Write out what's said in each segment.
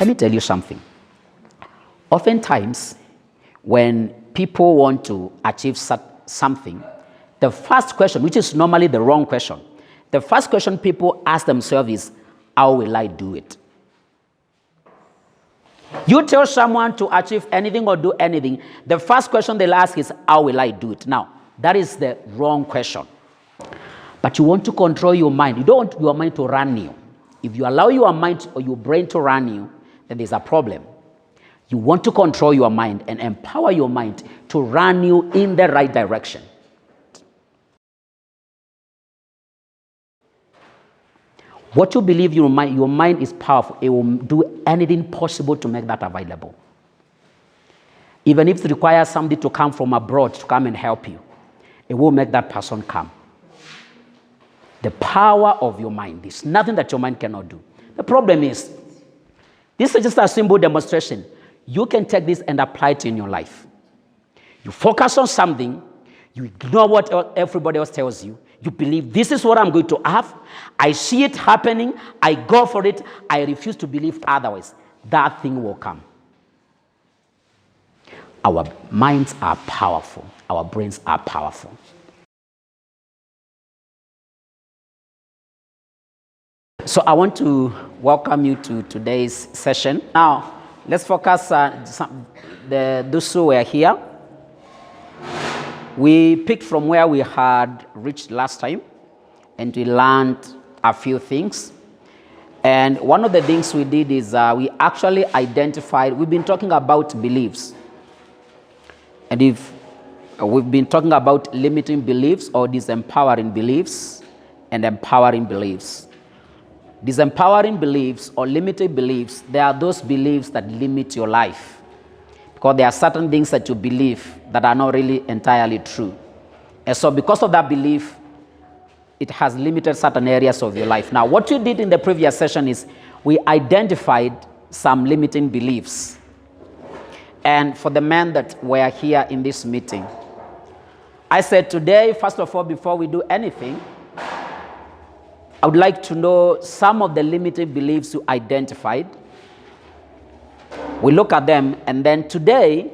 Let me tell you something. Oftentimes, when people want to achieve something, the first question, which is normally the wrong question, the first question people ask themselves is, how will I do it? You tell someone to achieve anything or do anything, the first question they'll ask is, how will I do it? Now, that is the wrong question. But you want to control your mind. You don't want your mind to run you. If you allow your mind or your brain to run you, then there's a problem. You want to control your mind and empower your mind to run you in the right direction. What you believe your mind is powerful. It will do anything possible to make that available. Even if it requires somebody to come from abroad to come and help you, it will make that person come. The power of your mind. There's nothing that your mind cannot do. The problem is, this is just a simple demonstration. You can take this and apply it in your life. You focus on something, you ignore what everybody else tells you. You believe this is what I'm going to have. I see it happening. I go for it. I refuse to believe otherwise. That thing will come. Our minds are powerful. Our brains are powerful. So I want to welcome you to today's session. Now, let's focus on those who were here. We picked from where we had reached last time, and we learned a few things. And one of the things we did is we actually identified, we've been talking about beliefs. And if we've been talking about limiting beliefs or disempowering beliefs and empowering beliefs. Disempowering beliefs or limited beliefs, they are those beliefs that limit your life. Because there are certain things that you believe that are not really entirely true. And so because of that belief, it has limited certain areas of your life. Now, what you did in the previous session is we identified some limiting beliefs. And for the men that were here in this meeting, I said today, first of all, before we do anything, I would like to know some of the limiting beliefs you identified. We look at them, and then today,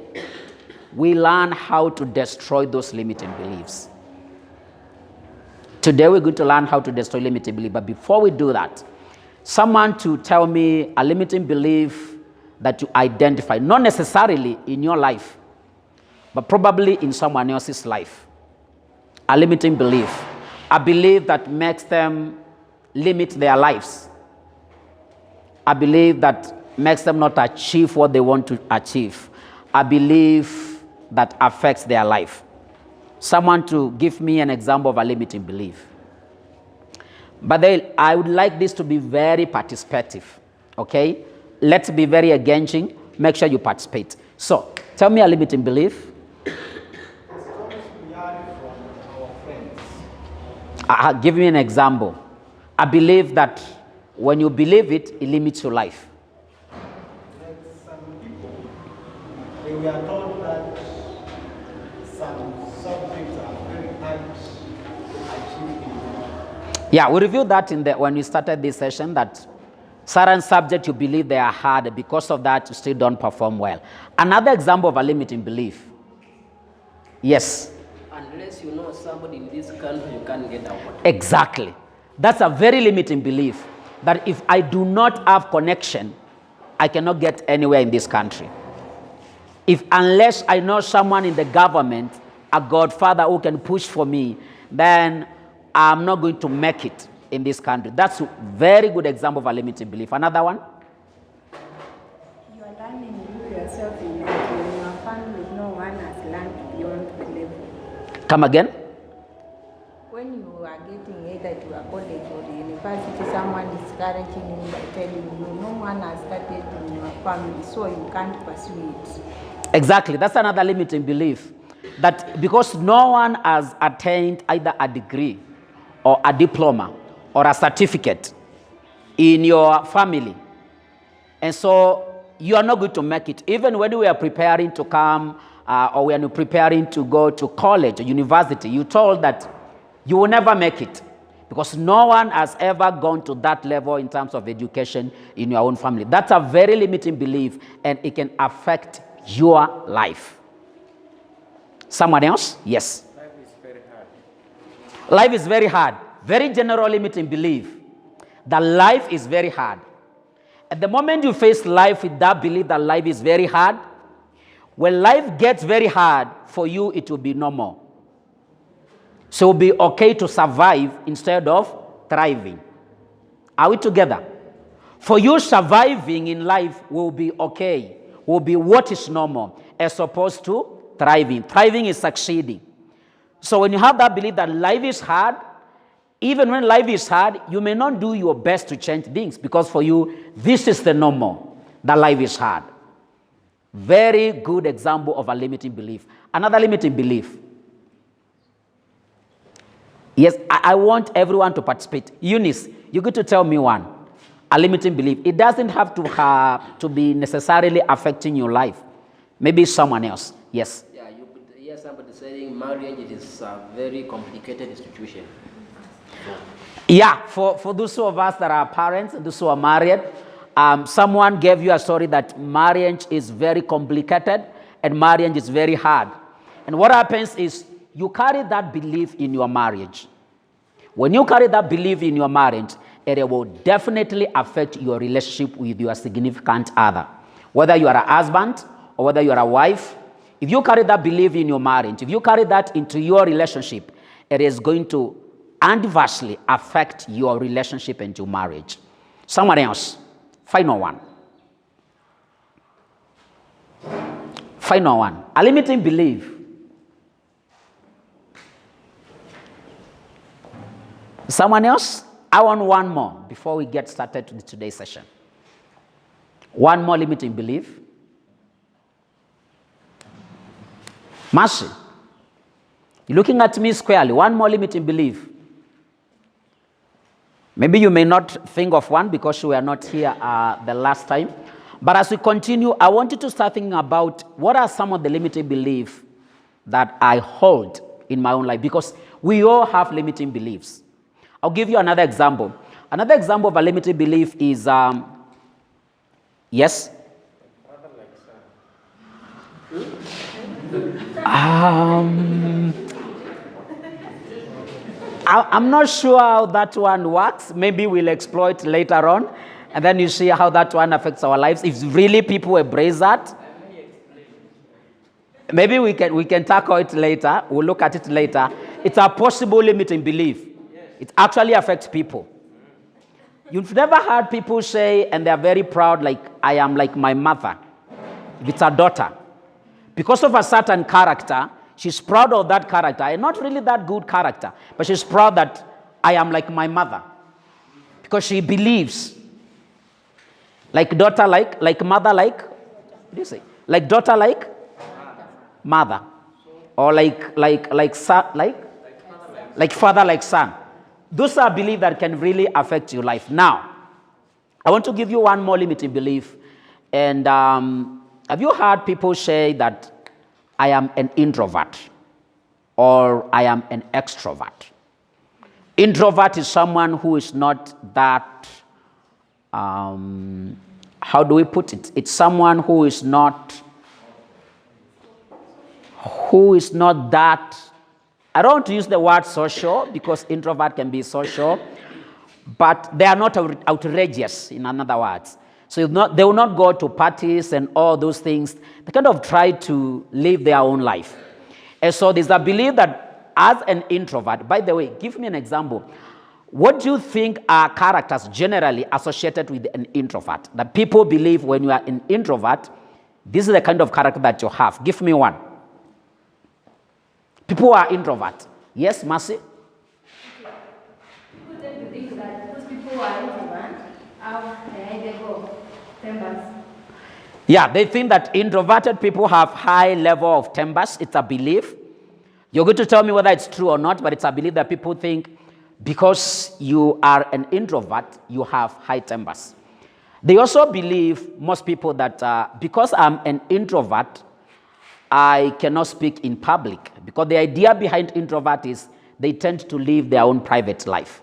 we learn how to destroy those limiting beliefs. Today, we're going to learn how to destroy limiting beliefs. But before we do that, someone to tell me a limiting belief that you identify, not necessarily in your life, but probably in someone else's life. A limiting belief. A belief that makes them limit their lives. A belief that makes them not achieve what they want to achieve. A belief that affects their life. Someone to give me an example of a limiting belief. But then I would like this to be very participative, okay? Let's be very engaging. Make sure you participate. So, tell me a limiting belief. Give me an example. I believe that when you believe it, it limits your life. Like some people, they were told that some subjects are very hard to achieve. Yeah, we reviewed that when we started this session, that certain subjects you believe they are hard, because of that you still don't perform well. Another example of a limiting belief. Yes? Unless you know somebody in this country, you can't get out. Exactly. That's a very limiting belief, that if I do not have connection, I cannot get anywhere in this country. Unless I know someone in the government, a godfather who can push for me, then I'm not going to make it in this country. That's a very good example of a limiting belief. Another one? You are learning you yourself in your family, no one has learned beyond the level. Come again? When you are getting either to a college or the university, someone is discouraging you by telling you no one has started in your family, so you can't pursue it. Exactly. That's another limiting belief. That because no one has attained either a degree or a diploma or a certificate in your family, and so you are not going to make it. Even when we are preparing to come or when you're preparing to go to college or university, you're told that you will never make it because no one has ever gone to that level in terms of education in your own family. That's a very limiting belief, and it can affect your life. Someone else? Yes. Life is very hard. Life is very hard. Very general limiting belief that life is very hard. At the moment you face life with that belief that life is very hard, when life gets very hard for you, it will be normal. So it will be okay to survive instead of thriving. Are we together? For you, surviving in life will be okay, will be what is normal, as opposed to thriving. Thriving is succeeding. So when you have that belief that life is hard, even when life is hard, you may not do your best to change things, because for you, this is the normal, that life is hard. Very good example of a limiting belief. Another limiting belief. Yes, I want everyone to participate. Eunice, you're going to tell me one. A limiting belief. It doesn't have to be necessarily affecting your life. Maybe someone else. Yes. Yeah, you could hear somebody saying marriage is a very complicated institution. Yeah, for those of us that are parents, those who are married, someone gave you a story that marriage is very complicated and marriage is very hard. And what happens is you carry that belief in your marriage. When you carry that belief in your marriage, it will definitely affect your relationship with your significant other. Whether you are a husband or whether you are a wife, if you carry that belief in your marriage, if you carry that into your relationship, it is going to adversely affect your relationship and your marriage. Someone else. Final one. Final one. A limiting belief. Someone else? I want one more before we get started to today's session. One more limiting belief. Mercy. You're looking at me squarely. One more limiting belief. Maybe you may not think of one because you were not here the last time. But as we continue, I want you to start thinking about what are some of the limiting beliefs that I hold in my own life, because we all have limiting beliefs. I'll give you another example. Another example of a limiting belief is, yes? I'm not sure how that one works. Maybe we'll explore it later on, and then you see how that one affects our lives. If really people embrace that, maybe we can tackle it later. We'll look at it later. It's a possible limiting belief. It actually affects people. You've never heard people say, and they're very proud, like, I am like my mother. If it's a daughter, because of a certain character, she's proud of that character, and not really that good character, but she's proud that I am like my mother, because she believes. Like daughter, like mother, like, what do you say? Like daughter, like mother, or like son, like father, like son. Those are beliefs that can really affect your life. Now, I want to give you one more limiting belief, and have you heard people say that I am an introvert or I am an extrovert? Introvert is someone who is not that, how do we put it? It's someone who is not that, I don't want to use the word social, because introvert can be social, but they are not outrageous, in other words. So they will not go to parties and all those things. They kind of try to live their own life. And so there's a belief that as an introvert, by the way, give me an example. What do you think are characters generally associated with an introvert? That people believe when you are an introvert, this is the kind of character that you have. Give me one. People who are introvert. Yes, Mercy? People tend to think that those people who are introvert have a high level of tempers. Yeah, they think that introverted people have high level of tempers. It's a belief. You're going to tell me whether it's true or not, but it's a belief that people think because you are an introvert, you have high tempers. They also believe, most people, that because I'm an introvert, I cannot speak in public, because the idea behind introvert is they tend to live their own private life.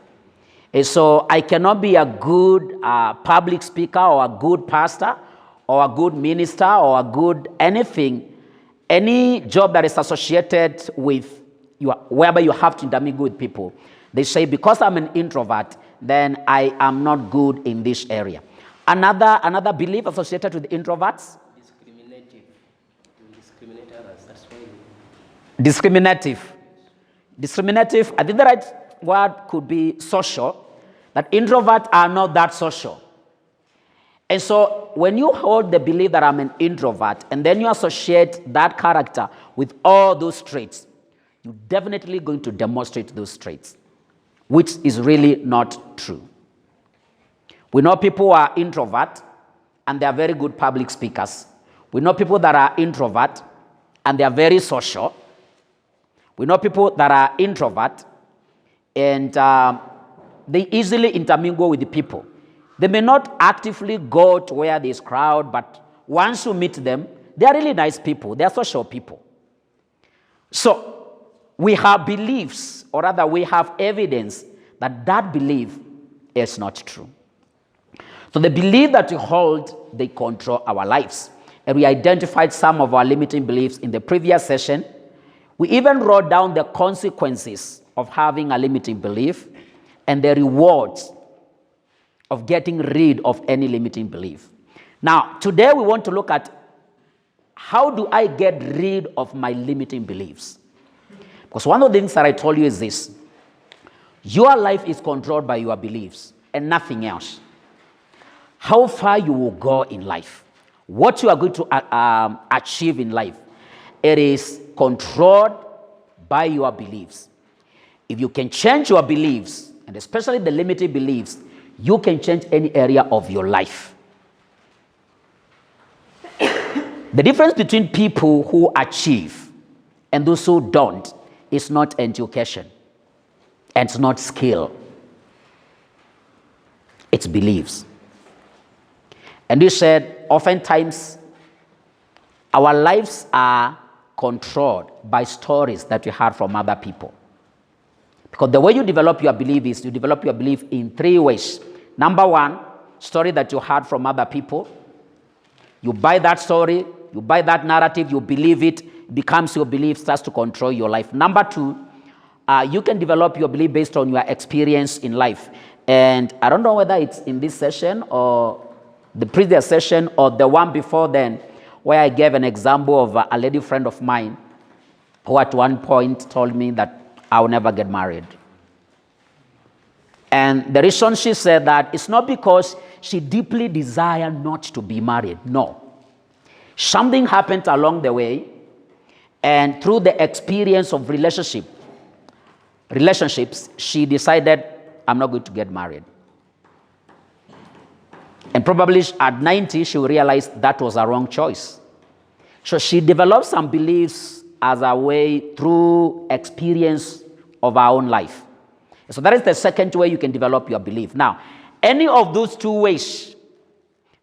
And so I cannot be a good public speaker or a good pastor or a good minister or a good anything, any job that is associated with whereby you have to intermingle with people. They say, because I'm an introvert, then I am not good in this area. Another belief associated with introverts? Discriminative. You discriminate others. That's why you... Discriminative. Discriminative, I think the right word could be social, that introverts are not that social. And so when you hold the belief that I'm an introvert and then you associate that character with all those traits, you're definitely going to demonstrate those traits, which is really not true. We know people who are introvert and they are very good public speakers. We know people that are introvert and they are very social. We know people that are introvert and they easily intermingle with the people. They may not actively go to where there's crowd, but once you meet them, they are really nice people. They are social people. So we have beliefs, or rather we have evidence that that belief is not true. So the belief that we hold, they control our lives. And we identified some of our limiting beliefs in the previous session. We even wrote down the consequences of having a limiting belief and the rewards of getting rid of any limiting belief. Now, today we want to look at how do I get rid of my limiting beliefs? Because one of the things that I told you is this: your life is controlled by your beliefs and nothing else. How far you will go in life, what you are going to achieve in life, it is controlled by your beliefs. If you can change your beliefs, and especially the limiting beliefs, you can change any area of your life. The difference between people who achieve and those who don't is not education, and it's not skill. It's beliefs. And you said, oftentimes, our lives are controlled by stories that we heard from other people. Because the way you develop your belief is you develop your belief in three ways. Number one, story that you heard from other people. You buy that story, you buy that narrative, you believe it becomes your belief, starts to control your life. Number two, you can develop your belief based on your experience in life. And I don't know whether it's in this session or the previous session or the one before then, where I gave an example of a lady friend of mine who at one point told me that I will never get married. And the reason she said that is not because she deeply desired not to be married. No. Something happened along the way, and through the experience of relationships, she decided, I'm not going to get married. And probably at 90, she realized that was a wrong choice. So she developed some beliefs as a way through experience of our own life. So that is the second way you can develop your belief. Now, any of those two ways,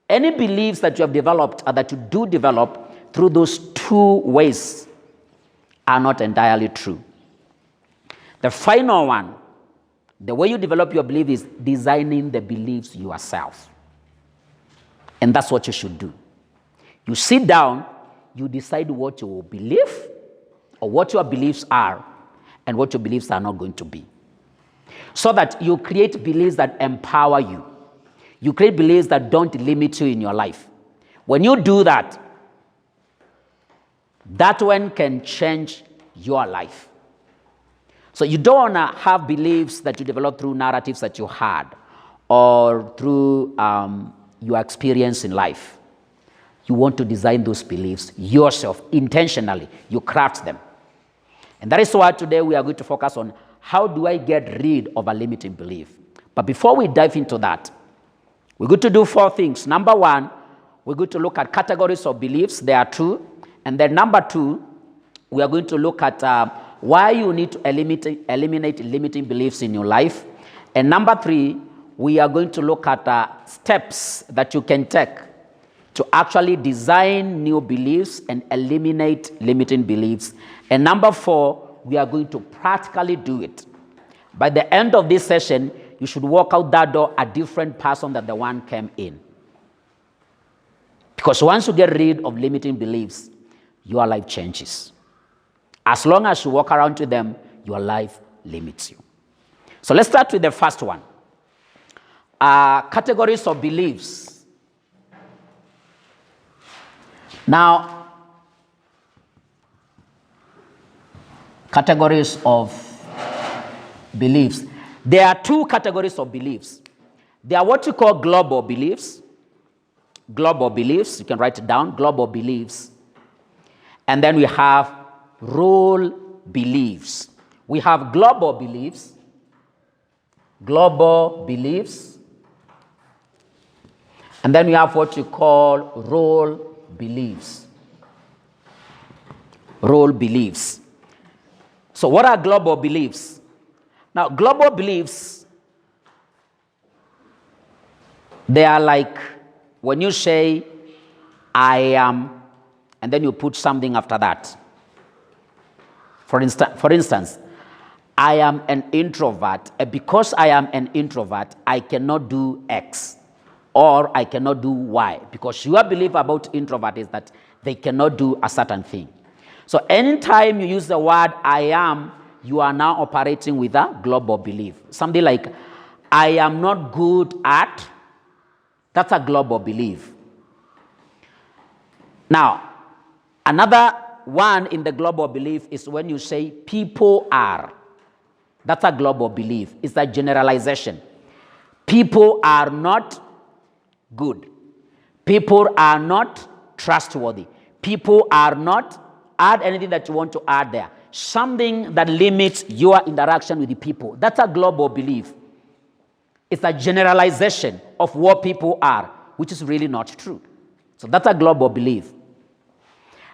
any beliefs that you have developed or that you do develop through those two ways are not entirely true. The final one, the way you develop your belief is designing the beliefs yourself. And that's what you should do. You sit down, you decide what you will believe or what your beliefs are and what your beliefs are not going to be. So that you create beliefs that empower you. You create beliefs that don't limit you in your life. When you do that, that one can change your life. So you don't want to have beliefs that you develop through narratives that you had or through your experience in life. You want to design those beliefs yourself, intentionally. You craft them. And that is why today we are going to focus on how do I get rid of a limiting belief. But before we dive into that, we're going to do four things. Number one, we're going to look at categories of beliefs. There are two. And then number two, we are going to look at why you need to eliminate limiting beliefs in your life. And number three, we are going to look at steps that you can take to actually design new beliefs and eliminate limiting beliefs. And number four, we are going to practically do it. By the end of this session, you should walk out that door a different person than the one came in. Because once you get rid of limiting beliefs, your life changes. As long as you walk around with them, your life limits you. So let's start with the first one. Categories of beliefs. Now, categories of beliefs. There are two categories of beliefs. There are what you call global beliefs. Global beliefs, you can write it down, global beliefs. And then we have role beliefs. We have global beliefs, and then we have what you call role beliefs. Role beliefs. So what are global beliefs? Now, global beliefs, they are like when you say, I am, and then you put something after that. For instance, I am an introvert, and because I am an introvert, I cannot do X, or I cannot do Y, because your belief about introvert is that they cannot do a certain thing. So anytime you use the word I am, you are now operating with a global belief. Something like, I am not good at, that's a global belief. Now, another one in the global belief is when you say people are. That's a global belief. It's a generalization. People are not good. People are not trustworthy. People are not, add anything that you want to add there. Something that limits your interaction with the people. That's a global belief. It's a generalization of what people are, which is really not true. So that's a global belief.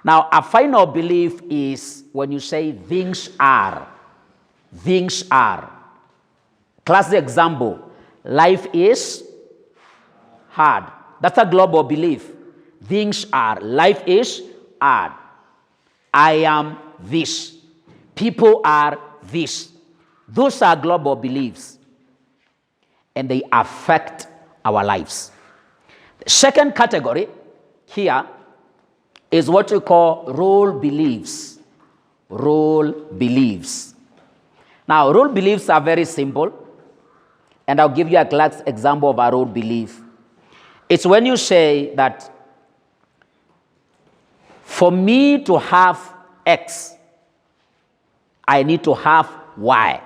Now, a final belief is when you say things are. Things are. Classic example, life is hard. That's a global belief. Things are. Life is hard. I am this. People are this. Those are global beliefs, and they affect our lives. The second category here is what we call role beliefs. Role beliefs. Now, role beliefs are very simple, and I'll give you a classic example of a role belief. It's when you say that for me to have X, I need to have Y.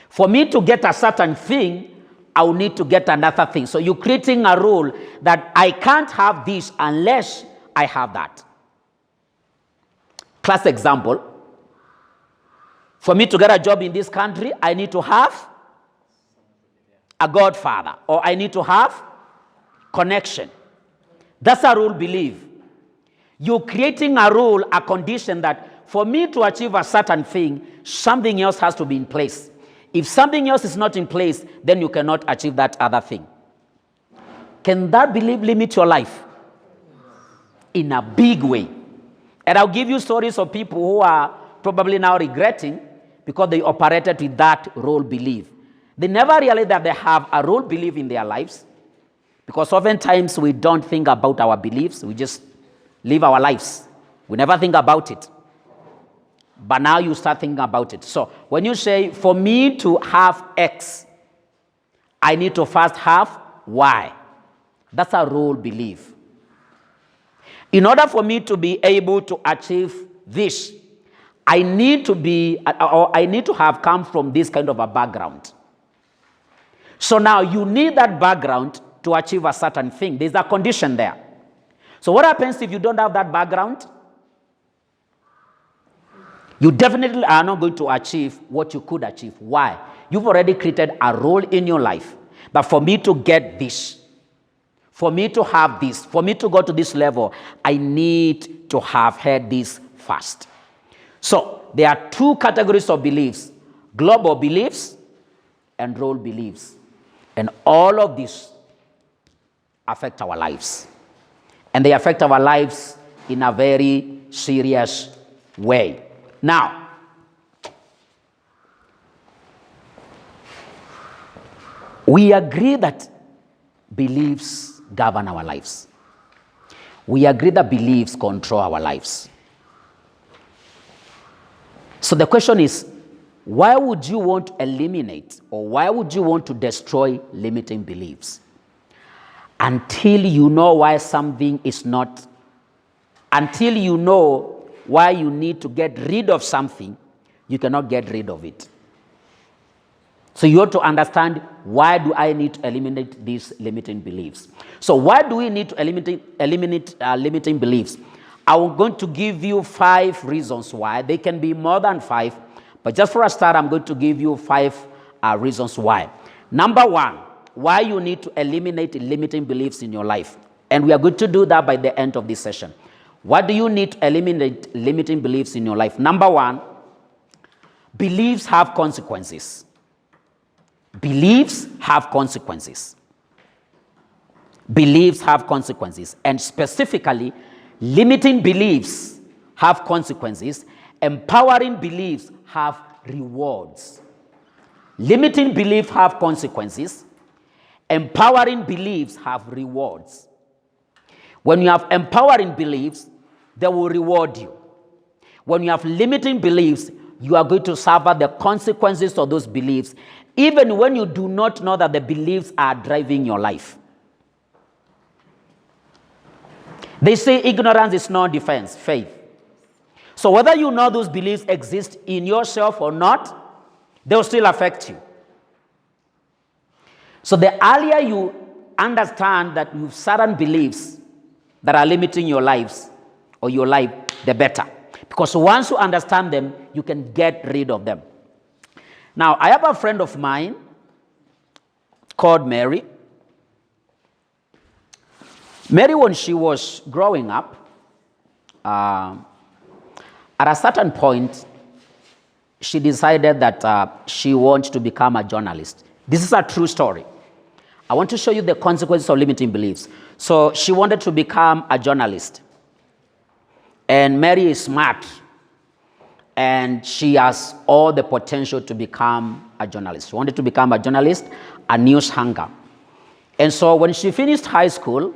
For me to get a certain thing, I will need to get another thing. So you're creating a rule that I can't have this unless I have that. Class example, for me to get a job in this country, I need to have a godfather, or I need to have connection. That's a rule belief. You're creating a rule, a condition that for me to achieve a certain thing, something else has to be in place. If something else is not in place, then you cannot achieve that other thing. Can that belief limit your life? In a big way. And I'll give you stories of people who are probably now regretting because they operated with that role belief. They never realized that they have a role belief in their lives, because oftentimes we don't think about our beliefs. We just live our lives. We never think about it. But now you start thinking about it. So when you say, for me to have X, I need to first have Y. That's a role belief. In order for me to be able to achieve this, I need to have come from this kind of a background. So now you need that background to achieve a certain thing. There's a condition there. So what happens if you don't have that background? You definitely are not going to achieve what you could achieve. Why? You've already created a role in your life that for me to get this, for me to have this, for me to go to this level, I need to have had this first. So there are two categories of beliefs: global beliefs and role beliefs. And all of these affect our lives. And they affect our lives in a very serious way. Now, We agree that beliefs govern our lives. We agree that beliefs control our lives. So the question is, why would you want to eliminate or why would you want to destroy limiting beliefs? Until you know why something is not, until you know why you need to get rid of something, you cannot get rid of it. So you have to understand, why do I need to eliminate these limiting beliefs? So why do we need to eliminate limiting beliefs? I'm going to give you 5 reasons why. They can be more than 5, but just for a start, I'm going to give you 5 reasons why. Number 1, why you need to eliminate limiting beliefs in your life. And we are going to do that by the end of this session. What do you need to eliminate limiting beliefs in your life? Number 1, beliefs have consequences. Beliefs have consequences. Beliefs have consequences. And specifically, limiting beliefs have consequences. Empowering beliefs have rewards. Limiting beliefs have consequences. Empowering beliefs have rewards. When you have empowering beliefs, they will reward you. When you have limiting beliefs, you are going to suffer the consequences of those beliefs, even when you do not know that the beliefs are driving your life. They say ignorance is not defense, faith. So whether you know those beliefs exist in yourself or not, they will still affect you. So the earlier you understand that you have certain beliefs that are limiting your lives or your life, the better. Because once you understand them, you can get rid of them. Now, I have a friend of mine called Mary. Mary, when she was growing up, at a certain point, she decided that she wants to become a journalist. This is a true story. I want to show you the consequences of limiting beliefs. So she wanted to become a journalist. And Mary is smart. And she has all the potential to become a journalist. She wanted to become a journalist, a news anchor. And so when she finished high school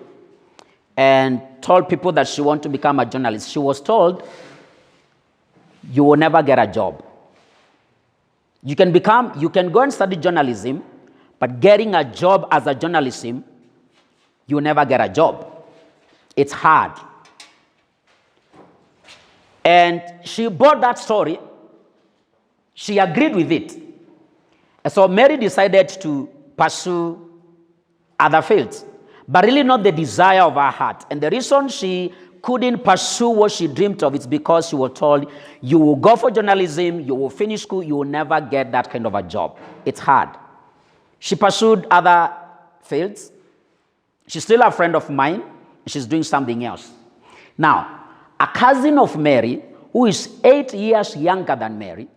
and told people that she wanted to become a journalist, she was told, you will never get a job. You can go and study journalism, but getting a job as a journalist, you will never get a job. It's hard. And she bought that story. She agreed with it. And so Mary decided to pursue other fields, but really not the desire of her heart. And the reason she couldn't pursue what she dreamed of is because she was told, you will go for journalism, you will finish school, you will never get that kind of a job. It's hard. She pursued other fields. She's still a friend of mine. She's doing something else. Now, a cousin of Mary, who is 8 years younger than Mary,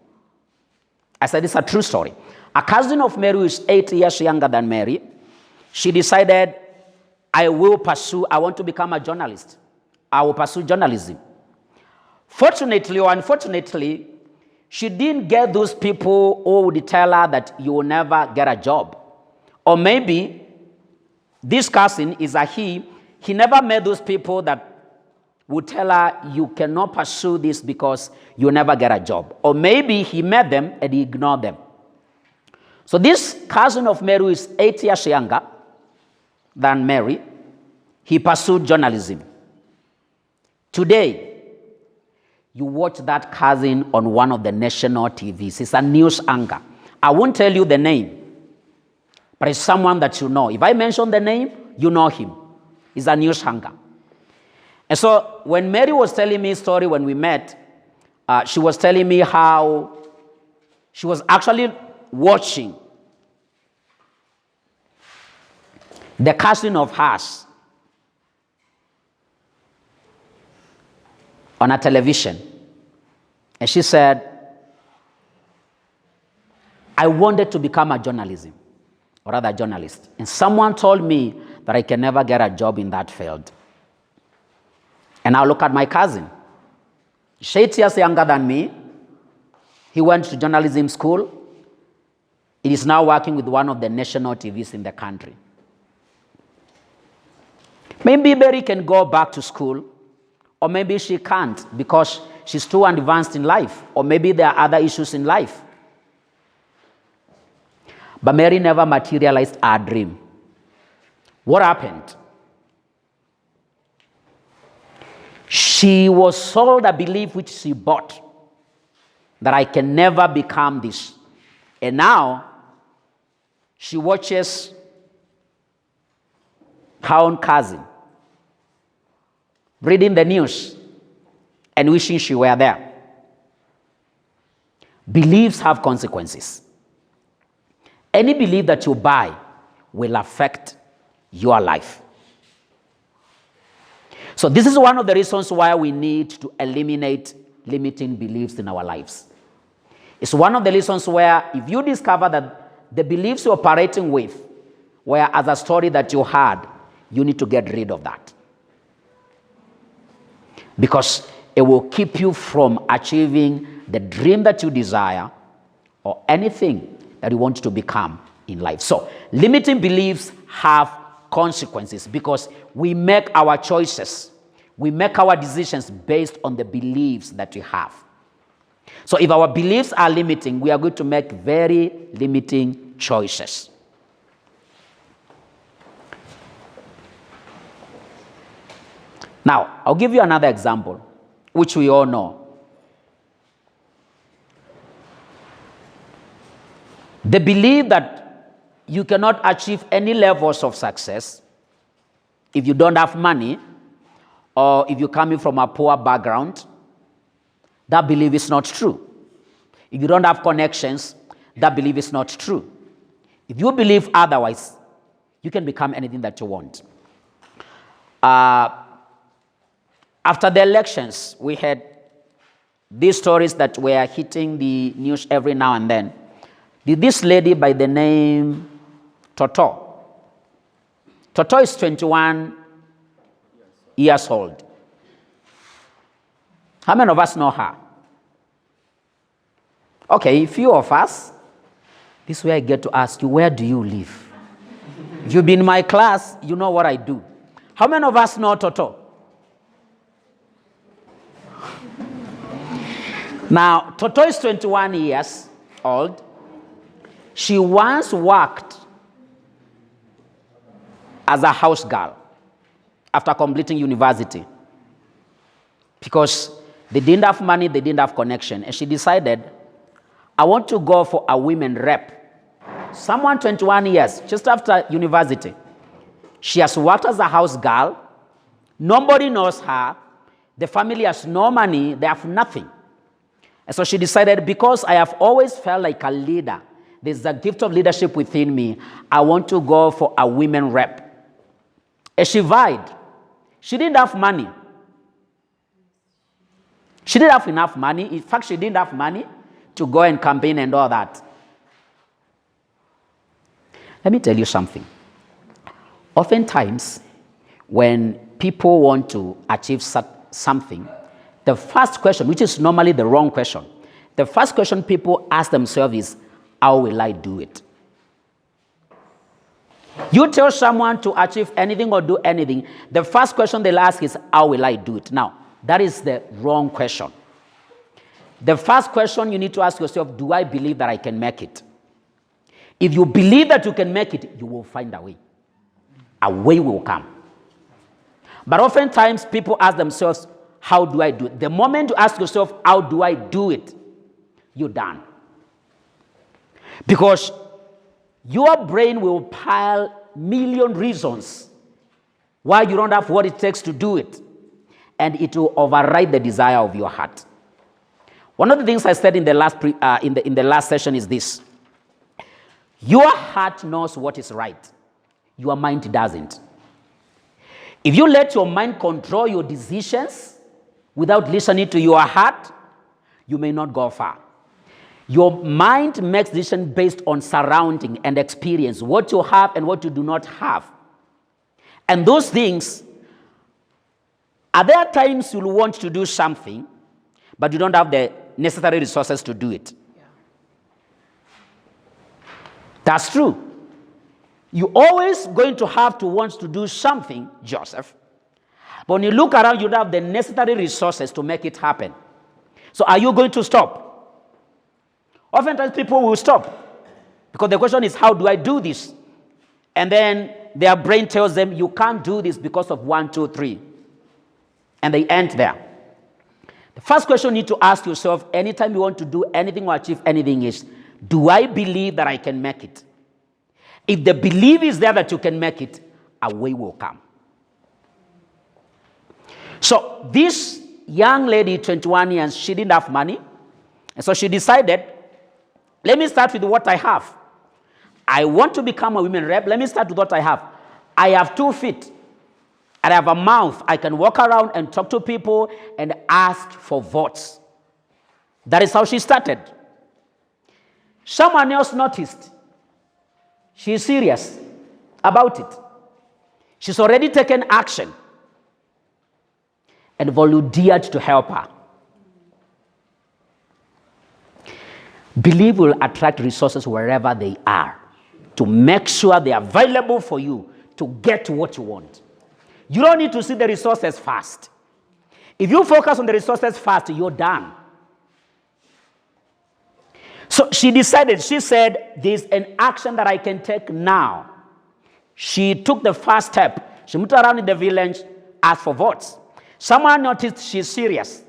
I said it's a true story. A cousin of Mary who is 8 years younger than Mary, she decided, I want to become a journalist. I will pursue journalism. Fortunately or unfortunately, she didn't get those people who would tell her that you will never get a job. Or maybe this cousin is a he never met those people that would tell her, you cannot pursue this because you'll never get a job. Or maybe he met them and he ignored them. So this cousin of Mary, who is 8 years younger than Mary, he pursued journalism. Today, you watch that cousin on one of the national TVs. He's a news anchor. I won't tell you the name, but it's someone that you know. If I mention the name, you know him. He's a news anchor. And so when Mary was telling me a story when we met, she was telling me how she was actually watching the cousin of hers on a television. And she said, I wanted to become a journalist. And someone told me that I can never get a job in that field. And I look at my cousin. She's 8 years younger than me. He went to journalism school. It is now working with one of the national TVs in the country. Maybe Mary can go back to school, or maybe she can't because she's too advanced in life, or maybe there are other issues in life. But Mary never materialized her dream. What happened? She was sold a belief which she bought, that I can never become this. And now, she watches her own cousin reading the news and wishing she were there. Beliefs have consequences. Any belief that you buy will affect your life. So this is one of the reasons why we need to eliminate limiting beliefs in our lives. It's one of the reasons where if you discover that the beliefs you're operating with were as a story that you had, you need to get rid of that. Because it will keep you from achieving the dream that you desire or anything that you want to become in life. So limiting beliefs have consequences because we make our choices. We make our decisions based on the beliefs that we have. So if our beliefs are limiting, we are going to make very limiting choices. Now, I'll give you another example, which we all know. The belief that you cannot achieve any levels of success if you don't have money or if you're coming from a poor background, that belief is not true. If you don't have connections, that belief is not true. If you believe otherwise, you can become anything that you want. After the elections, we had these stories that were hitting the news every now and then. This lady by the name Toto. Toto is 21 years old. How many of us know her? Okay, few of us. This is where I get to ask you, where do you live? If you've been in my class, you know what I do. How many of us know Toto? Now, Toto is 21 years old. She once worked as a house girl after completing university because they didn't have money, they didn't have connection. And she decided, I want to go for a women rep. Someone 21 years, just after university. She has worked as a house girl. Nobody knows her. The family has no money. They have nothing. And so she decided, because I have always felt like a leader, there's a gift of leadership within me, I want to go for a women rep. And she vied. She didn't have money. She didn't have enough money. In fact, she didn't have money to go and campaign and all that. Let me tell you something. Oftentimes, when people want to achieve something, the first question, which is normally the wrong question, the first question people ask themselves is, how will I do it? You tell someone to achieve anything or do anything, the first question they'll ask is, how will I do it? Now, that is the wrong question. The first question you need to ask yourself, do I believe that I can make it? If you believe that you can make it, you will find a way. A way will come. But oftentimes, people ask themselves, how do I do it? The moment you ask yourself, how do I do it? You're done. Because your brain will pile million reasons why you don't have what it takes to do it. And it will override the desire of your heart. One of the things I said in the last session is this. Your heart knows what is right. Your mind doesn't. If you let your mind control your decisions without listening to your heart, you may not go far. Your mind makes decisions based on surrounding and experience, what you have and what you do not have. And those things, are there times you'll want to do something, but you don't have the necessary resources to do it? That's true. You're always going to have to want to do something, Joseph. But when you look around, you don't have the necessary resources to make it happen. So are you going to stop? Oftentimes people will stop. Because the question is, how do I do this? And then their brain tells them, you can't do this because of 1, 2, 3. And they end there. The first question you need to ask yourself anytime you want to do anything or achieve anything is, do I believe that I can make it? If the belief is there that you can make it, a way will come. So this young lady, 21 years, she didn't have money. And so she decided, let me start with what I have. I want to become a women rep. Let me start with what I have. I have 2 feet. I have a mouth. I can walk around and talk to people and ask for votes. That is how she started. Someone else noticed. She is serious about it. She's already taken action and volunteered to help her. Belief will attract resources wherever they are to make sure they are available for you to get what you want. You don't need to see the resources first. If you focus on the resources first, you're done. So she decided, she said, there's an action that I can take now. She took the first step. She moved around in the village, asked for votes. Someone noticed she's serious.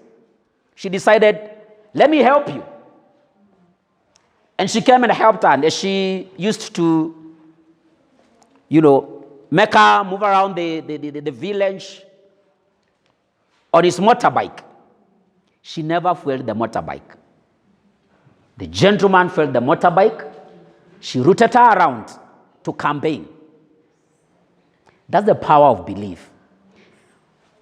She decided, let me help you. And she came and helped her. And she used to, make her move around the village on his motorbike. She never fueled the motorbike. The gentleman fueled the motorbike. She routed her around to campaign. That's the power of belief.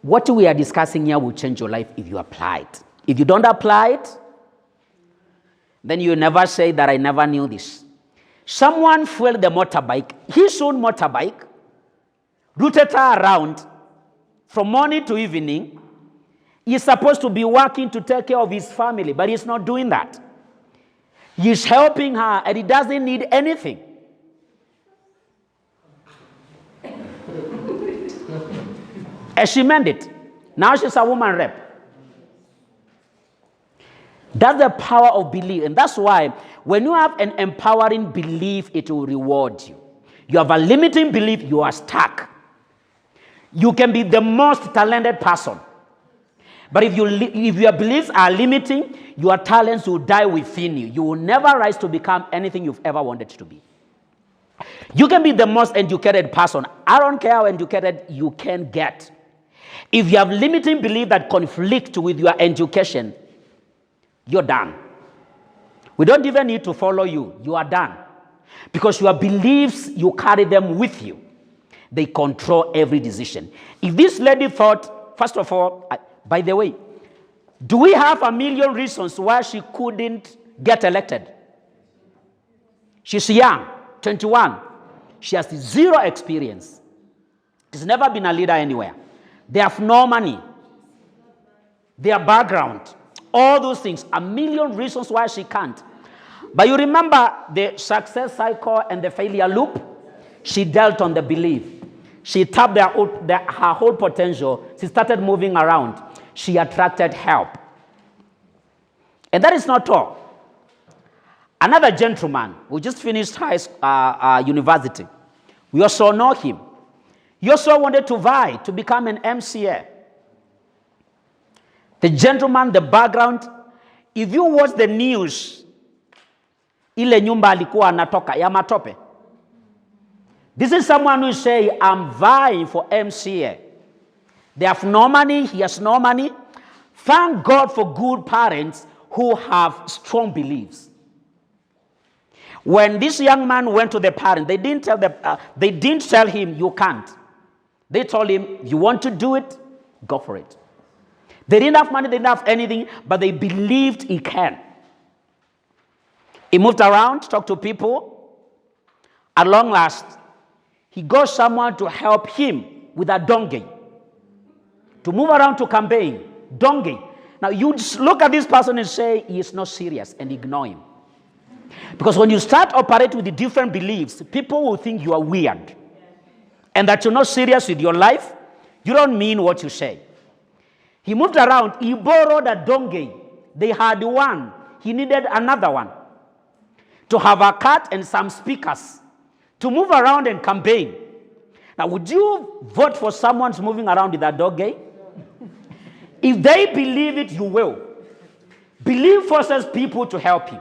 What we are discussing here will change your life if you apply it. If you don't apply it, then you never say that I never knew this. Someone fueled the motorbike, his own motorbike, routed her around from morning to evening. He's supposed to be working to take care of his family, but he's not doing that. He's helping her, and he doesn't need anything. And she meant it. Now she's a woman rep. That's the power of belief. And that's why when you have an empowering belief, it will reward you. You have a limiting belief, you are stuck. You can be the most talented person. But if your beliefs are limiting, your talents will die within you. You will never rise to become anything you've ever wanted to be. You can be the most educated person. I don't care how educated you can get. If you have limiting belief that conflict with your education, you're done. We don't even need to follow you. You are done. Because your beliefs, you carry them with you. They control every decision. If this lady thought, first of all, by the way, do we have a million reasons why she couldn't get elected? She's young, 21. She has 0 experience. She's never been a leader anywhere. They have no money. Their background, all those things, a million reasons why she can't. But you remember the success cycle and the failure loop? She dealt on the belief. She tapped her whole potential. She started moving around. She attracted help. And that is not all. Another gentleman who just finished university, we also know him. He also wanted to vie to become an MCA. The gentleman, the background, if you watch the news, ile nyumba alikuwa anatoka ya matope. This is someone who say, I'm vying for MCA. They have no money, he has no money. Thank God for good parents who have strong beliefs. When this young man went to the parents, they didn't tell him, you can't. They told him, you want to do it, go for it. They didn't have money, they didn't have anything, but they believed he can. He moved around, talked to people. At long last, he got someone to help him with a donkey. To move around to campaign. Donkey. Now you just look at this person and say, he is not serious, and ignore him. Because when you start operating with the different beliefs, people will think you are weird and that you're not serious with your life. You don't mean what you say. He moved around. He borrowed a donkey. They had one. He needed another one to have a cart and some speakers to move around and campaign. Now, would you vote for someone who's moving around with a donkey? If they believe it, you will. Belief forces people to help you.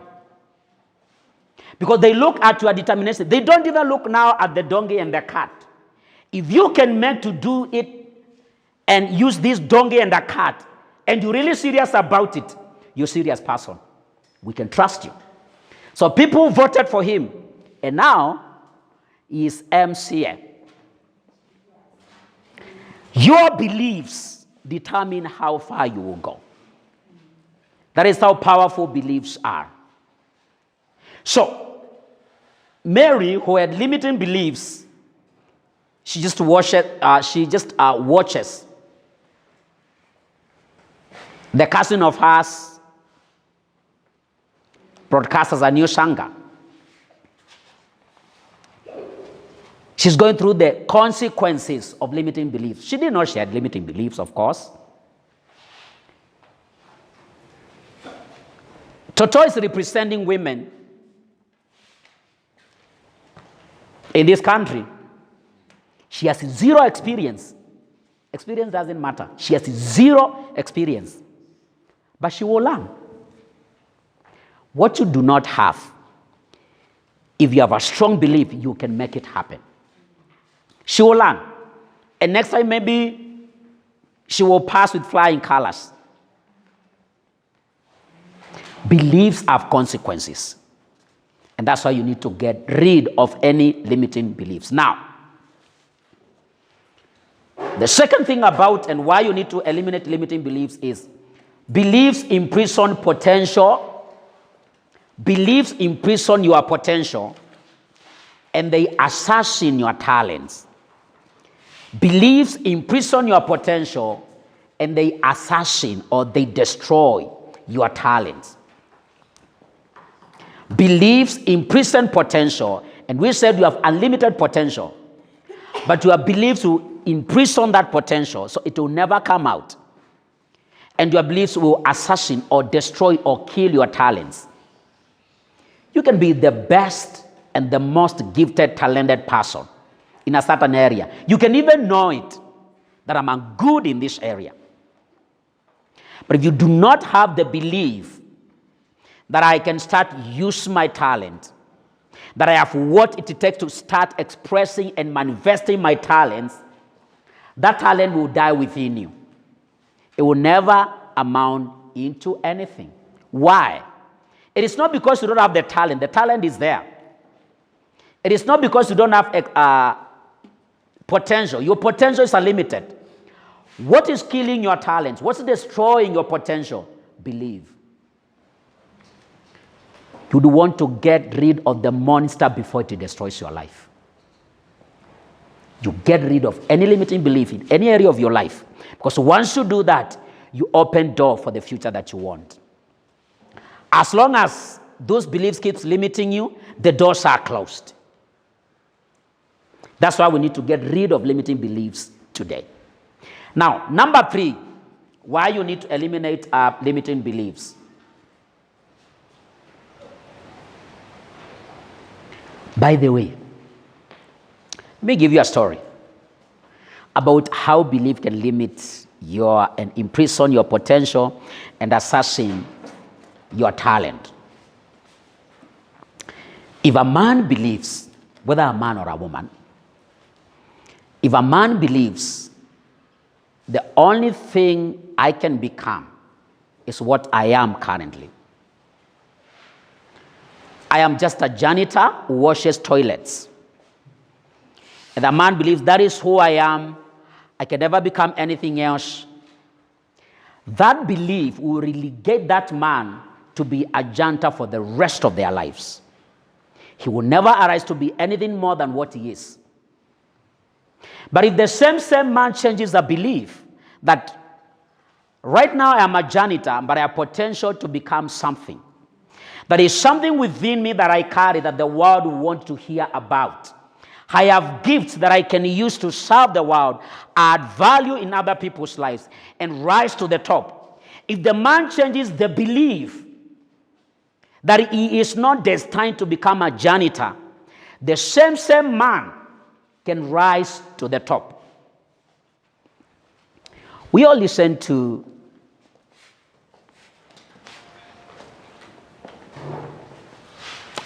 Because they look at your determination. They don't even look now at the donkey and the cart. If you can make to do it and use this donkey and the cart, and you're really serious about it, you're a serious person. We can trust you. So people voted for him, and now he is MCA. Your beliefs determine how far you will go. That is how powerful beliefs are. So, Mary, who had limiting beliefs, she just watches the cousin of hers broadcasts a new Shanga. She's going through the consequences of limiting beliefs. She didn't know she had limiting beliefs, of course. Toto is representing women in this country. She has zero experience. Experience doesn't matter. She has zero experience. But she will learn. What you do not have, if you have a strong belief, you can make it happen. She will learn. And next time, maybe she will pass with flying colors. Beliefs have consequences. And that's why you need to get rid of any limiting beliefs. Now, the second thing about and why you need to eliminate limiting beliefs is beliefs imprison potential. Beliefs imprison your potential and they assassinate your talents. Beliefs imprison your potential and they assassinate or they destroy your talents. Beliefs imprison potential, and we said you have unlimited potential, but your beliefs will imprison that potential so it will never come out. And your beliefs will assassinate or destroy or kill your talents. You can be the best and the most gifted, talented person in a certain area. You can even know it, that I'm good in this area. But if you do not have the belief that I can start use my talent, that I have what it takes to start expressing and manifesting my talents, that talent will die within you. It will never amount into anything. Why? It is not because you don't have the talent is there. It is not because you don't have potential. Your potential is unlimited. What is killing your talents? What's destroying your potential? Believe. You do want to get rid of the monster before it destroys your life. You get rid of any limiting belief in any area of your life. Because once you do that, you open door for the future that you want. As long as those beliefs keep limiting you, the doors are closed. That's why we need to get rid of limiting beliefs today. Now, number 3, why you need to eliminate limiting beliefs. By the way, let me give you a story about how belief can limit your and imprison your potential and assassinate your talent. If a man believes, whether a man or a woman, if a man believes the only thing I can become is what I am currently, I am just a janitor who washes toilets. And the man believes that is who I am. I can never become anything else. That belief will relegate that man to be a janitor for the rest of their lives. He will never arise to be anything more than what he is. But if the same man changes the belief that right now I am a janitor, but I have potential to become something, There is something within me that I carry that the world wants to hear about. I have gifts that I can use to serve the world, add value in other people's lives, and rise to the top. If the man changes the belief that he is not destined to become a janitor, the same man can rise to the top. We all listen to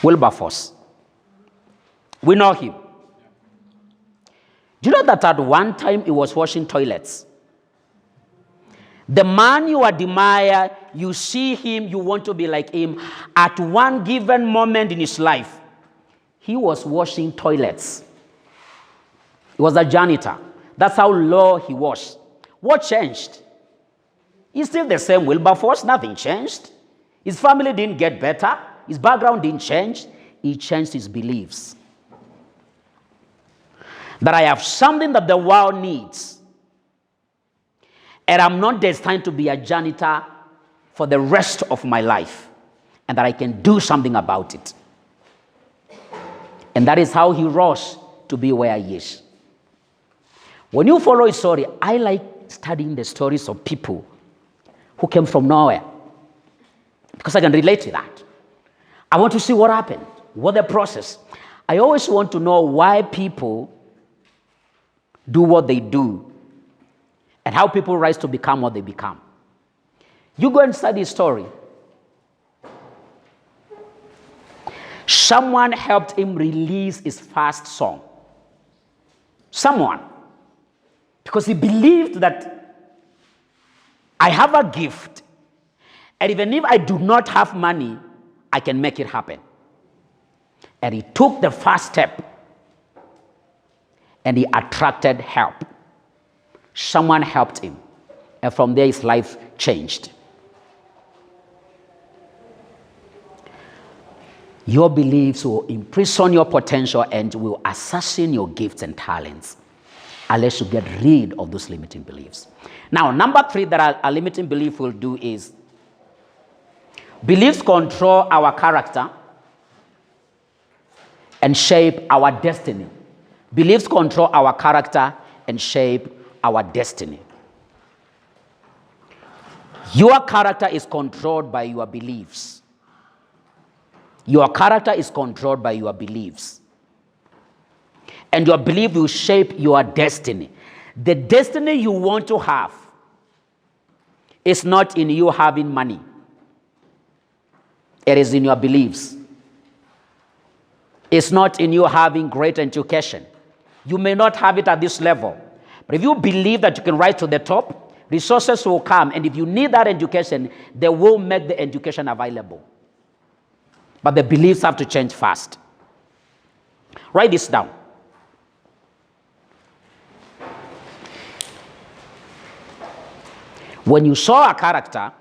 Wilberforce. We know him. Do you know that at one time he was washing toilets? The man you admire, you see him, you want to be like him. At one given moment in his life, he was washing toilets. He was a janitor. That's how low he was. What changed? He's still the same Wilberforce. Nothing changed. His family didn't get better. His background didn't change. He changed his beliefs. That I have something that the world needs. And I'm not destined to be a janitor for the rest of my life. And that I can do something about it. And that is how he rose to be where he is. When you follow his story, I like studying the stories of people who came from nowhere. Because I can relate to that. I want to see what happened, what the process. I always want to know why people do what they do and how people rise to become what they become. You go and study his story. Someone helped him release his first song. Someone. Because he believed that I have a gift, and even if I do not have money, I can make it happen. And he took the first step, and he attracted help. Someone helped him, and from there his life changed. Your beliefs will imprison your potential and will assassinate your gifts and talents unless you get rid of those limiting beliefs. Now, number 3 that a limiting belief will do is beliefs control our character and shape our destiny. Beliefs control our character and shape our destiny. Your character is controlled by your beliefs. Your character is controlled by your beliefs. And your belief will shape your destiny. The destiny you want to have is not in you having money. It is in your beliefs. It's not in you having great education. You may not have it at this level. But if you believe that you can rise to the top, resources will come. And if you need that education, they will make the education available. But the beliefs have to change fast. Write this down. When you saw a character,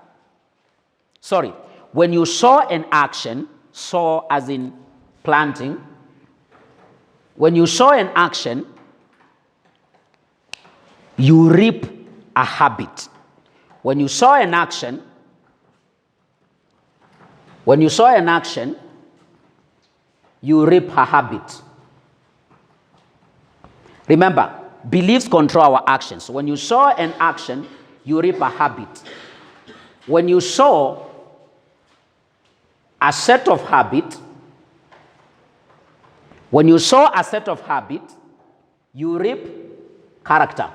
when you saw an action, saw as in planting, when you saw an action, you reap a habit. When you saw an action, you reap a habit. Remember, beliefs control our actions. When you saw an action, you reap a habit. When you saw a set of habit, you reap character.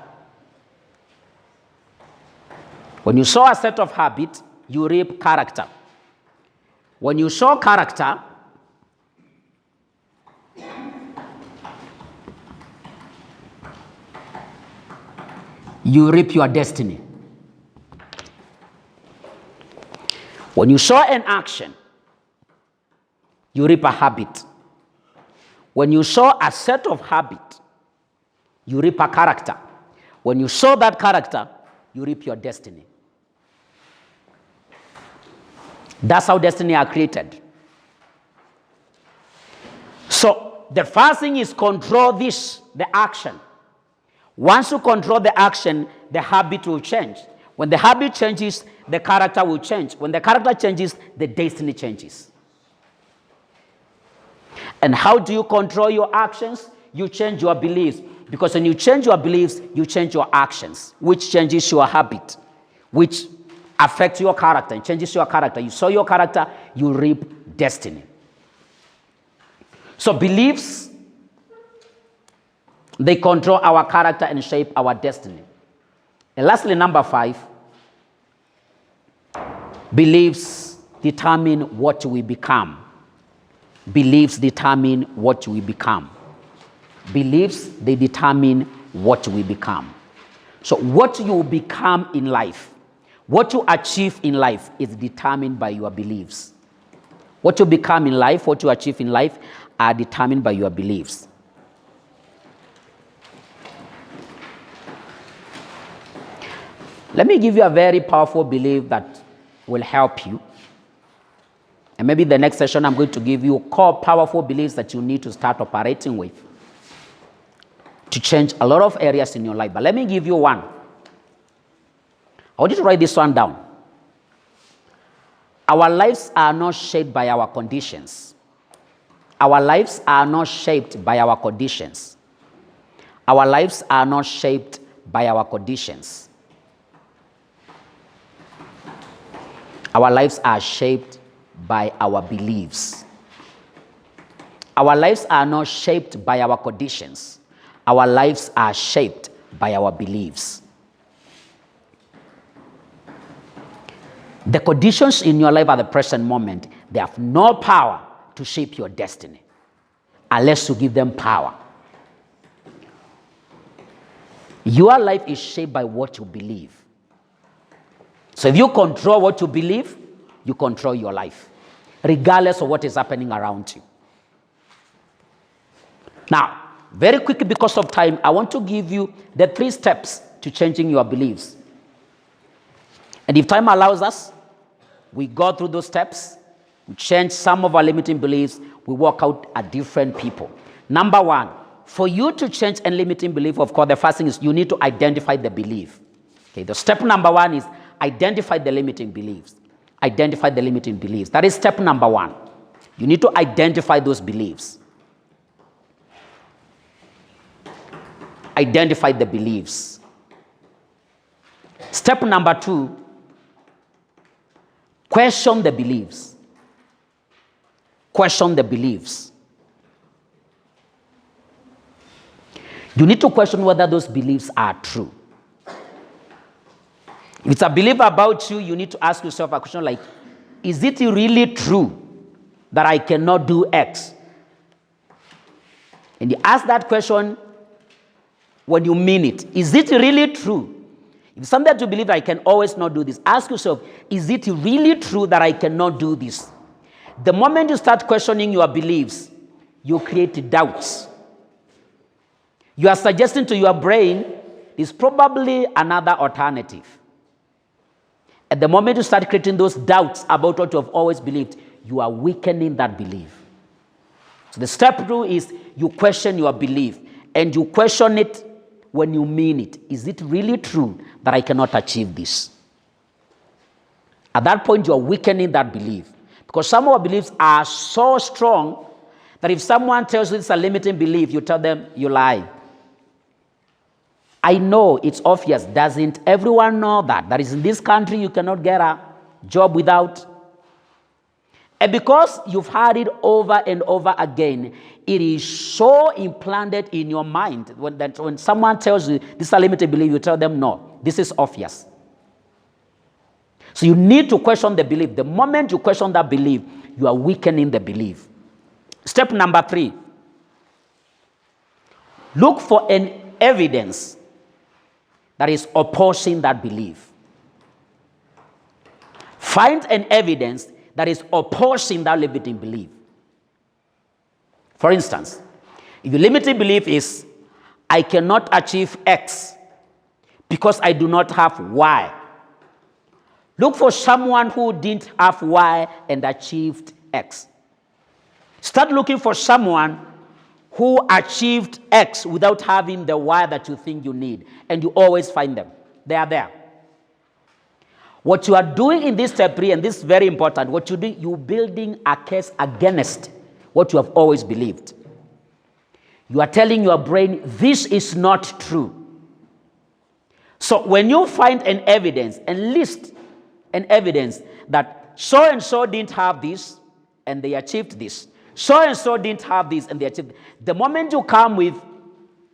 When you saw a set of habit, you reap character. When you saw character, you reap your destiny. When you saw an action, you reap a habit. When you saw a set of habit, you reap a character. When you saw that character, you reap your destiny. That's how destiny are created. So the first thing is control this, the action. Once you control the action, the habit will change. When the habit changes, the character will change. When the character changes, the destiny changes. And how do you control your actions? You change your beliefs. Because when you change your beliefs, you change your actions, which changes your habit, which affects your character and changes your character. You sow your character, you reap destiny. So beliefs, they control our character and shape our destiny. And lastly, number 5, beliefs determine what we become. Beliefs determine what we become. Beliefs, they determine what we become. So what you become in life, what you achieve in life is determined by your beliefs. What you become in life, what you achieve in life are determined by your beliefs. Let me give you a very powerful belief that will help you. And maybe the next session I'm going to give you core powerful beliefs that you need to start operating with to change a lot of areas in your life. But let me give you one. I want you to write this one down. Our lives are not shaped by our conditions. Our lives are not shaped by our conditions. Our lives are not shaped by our conditions. Our lives are shaped by our beliefs. Our lives are not shaped by our conditions. Our lives are shaped by our beliefs. The conditions in your life at the present moment, they have no power to shape your destiny unless you give them power. Your life is shaped by what you believe. So if you control what you believe, you control your life, regardless of what is happening around you. Now, very quickly because of time, I want to give you the 3 steps to changing your beliefs. And if time allows us, we go through those steps, we change some of our limiting beliefs, we work out a different people. Number 1, for you to change a limiting belief, of course, the first thing is you need to identify the belief. Okay, the step number 1 is identify the limiting beliefs. Identify the limiting beliefs. That is step number 1. You need to identify those beliefs. Identify the beliefs. Step number 2, question the beliefs. Question the beliefs. You need to question whether those beliefs are true. If it's a belief about you, you need to ask yourself a question like, is it really true that I cannot do X? And you ask that question when you mean it. Is it really true? If it's something that you believe that I can always not do this, ask yourself, is it really true that I cannot do this? The moment you start questioning your beliefs, you create doubts. You are suggesting to your brain, there's probably another alternative. At the moment you start creating those doubts about what you have always believed, you are weakening that belief. So the step 2 is you question your belief, and you question it when you mean it. Is it really true that I cannot achieve this? At that point, you are weakening that belief. Because some of our beliefs are so strong that if someone tells you it's a limiting belief, you tell them you lie. I know it's obvious. Doesn't everyone know that? That is, in this country, you cannot get a job without. And because you've heard it over and over again, it is so implanted in your mind. When someone tells you this is a limited belief, you tell them no, this is obvious. So you need to question the belief. The moment you question that belief, you are weakening the belief. Step number 3. Look for an evidence that is opposing that belief. Find an evidence that is opposing that limiting belief. For instance, if your limiting belief is, I cannot achieve X because I do not have Y. Look for someone who didn't have Y and achieved X. Start looking for someone who achieved X without having the Y that you think you need. And you always find them. They are there. What you are doing in this step 3, and this is very important, what you do, you're building a case against what you have always believed. You are telling your brain, this is not true. So when you find an evidence and list an evidence that so and so didn't have this and they achieved this, so and so didn't have this and they achieved, the moment you come with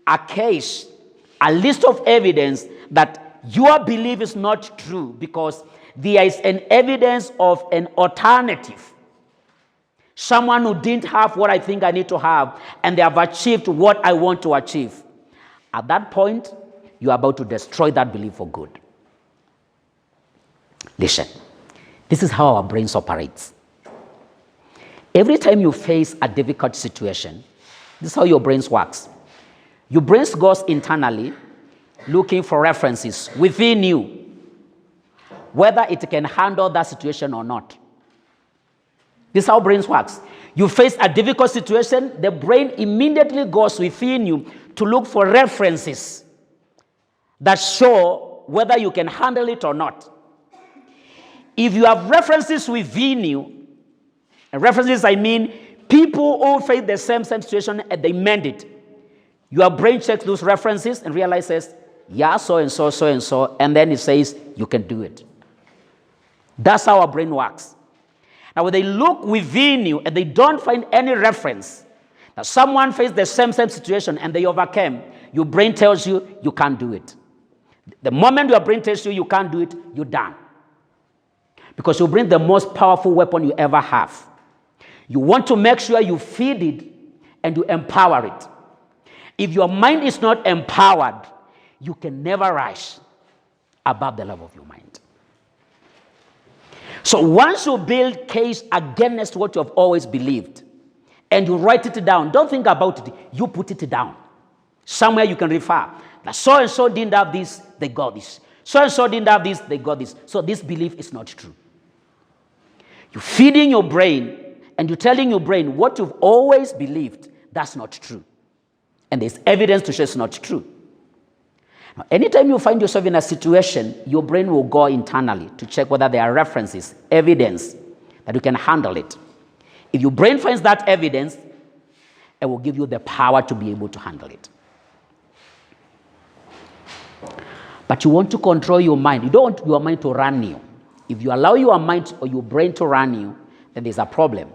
a case, a list of evidence that your belief is not true because there is an evidence of an alternative, someone who didn't have what I think I need to have and they have achieved what I want to achieve, at that point, you are about to destroy that belief for good. Listen, this is how our brains operate. Every time you face a difficult situation, this is how your brains works. Your brains goes internally looking for references within you, whether it can handle that situation or not. This is how brains works. You face a difficult situation, the brain immediately goes within you to look for references that show whether you can handle it or not. If you have references within you, and references I mean people who face the same situation and they mend it, your brain checks those references and realizes, yeah, so and so, so and so, and then it says, you can do it. That's how our brain works. Now, when they look within you and they don't find any reference that someone faced the same situation and they overcame, your brain tells you, you can't do it. The moment your brain tells you you can't do it, you're done. Because you bring the most powerful weapon you ever have. You want to make sure you feed it and you empower it. If your mind is not empowered, you can never rise above the level of your mind. So once you build case against what you have always believed, and you write it down, don't think about it, you put it down. Somewhere you can refer. Now, so and so didn't have this, they got this. So and so didn't have this, they got this. So this belief is not true. You're feeding your brain, and you're telling your brain what you've always believed, that's not true. And there's evidence to show it's not true. Now, anytime you find yourself in a situation, your brain will go internally to check whether there are references, evidence that you can handle it. If your brain finds that evidence, it will give you the power to be able to handle it. But you want to control your mind. You don't want your mind to run you. If you allow your mind or your brain to run you, then there's a problem.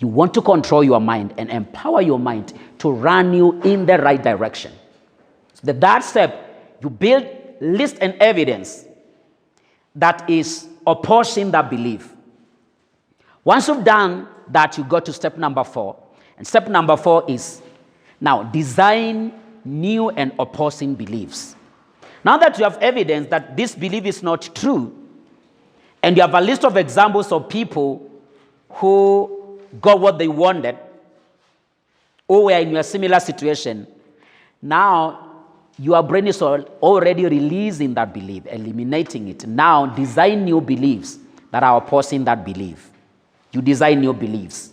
You want to control your mind and empower your mind to run you in the right direction. So that step, you build list and evidence that is opposing that belief. Once you've done that, you go to step number 4. And step number 4 is now design new and opposing beliefs. Now that you have evidence that this belief is not true, and you have a list of examples of people who got what they wanted, or were in a similar situation, now your brain is already releasing that belief, eliminating it. Now design new beliefs that are opposing that belief. You design new beliefs.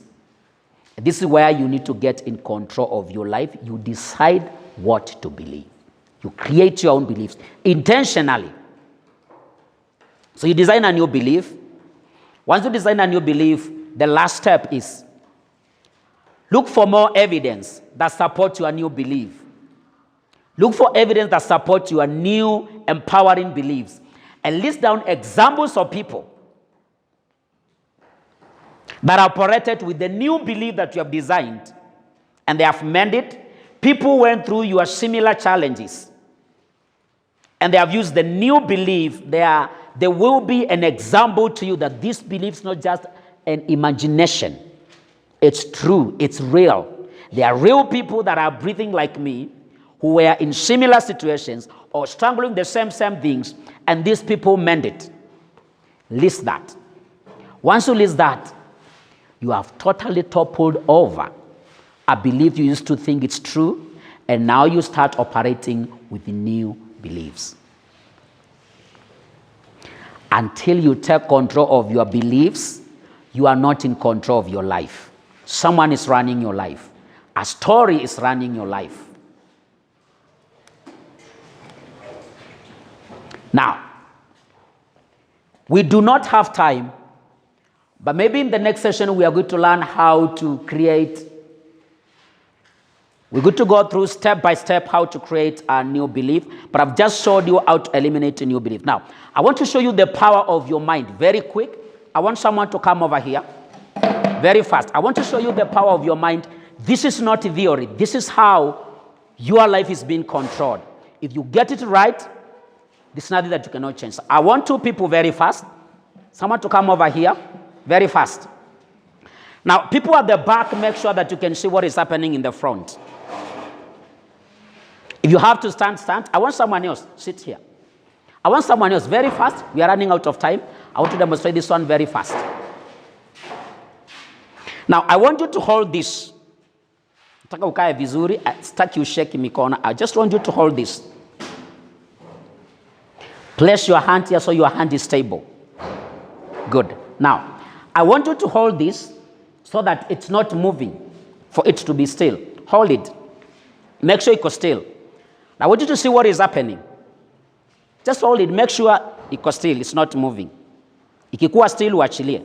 This is where you need to get in control of your life. You decide what to believe. You create your own beliefs intentionally. So you design a new belief. Once you design a new belief, the last step is look for more evidence that supports your new belief. Look for evidence that supports your new empowering beliefs. And list down examples of people that operated with the new belief that you have designed, and they have mended. People went through your similar challenges, and they have used the new belief. There will be an example to you that this belief is not just an imagination. It's true. It's real. There are real people that are breathing like me who were in similar situations or struggling the same things, and these people mend it. List that. Once you list that, you have totally toppled over a belief you used to think it's true, and now you start operating with new beliefs. Until you take control of your beliefs, you are not in control of your life. Someone is running your life. A story is running your life. Now, we do not have time, But maybe in the next session, we are going to learn how to create. We're going to go through step by step how to create a new belief. But I've just showed you how to eliminate a new belief. Now, I want to show you the power of your mind very quick. I want someone to come over here very fast. I want to show you the power of your mind. This is not theory. This is how your life is being controlled. If you get it right, there's nothing that you cannot change. I want 2 people very fast. Someone to come over here very fast. Now, people at the back, make sure that you can see what is happening in the front. If you have to stand, stand. I want someone else. Sit here. I want someone else very fast. We are running out of time. I want to demonstrate this one very fast. Now, I want you to hold this. Nataka ukae vizuri. Sitaki usheki mikono. I just want you to hold this. Place your hand here so your hand is stable. Good. Now, I want you to hold this so that it's not moving, for it to be still. Hold it. Make sure it's still. Now, I want you to see what is happening. Just hold it. Make sure it's still. It's not moving. Ikikuwa still, uachilie.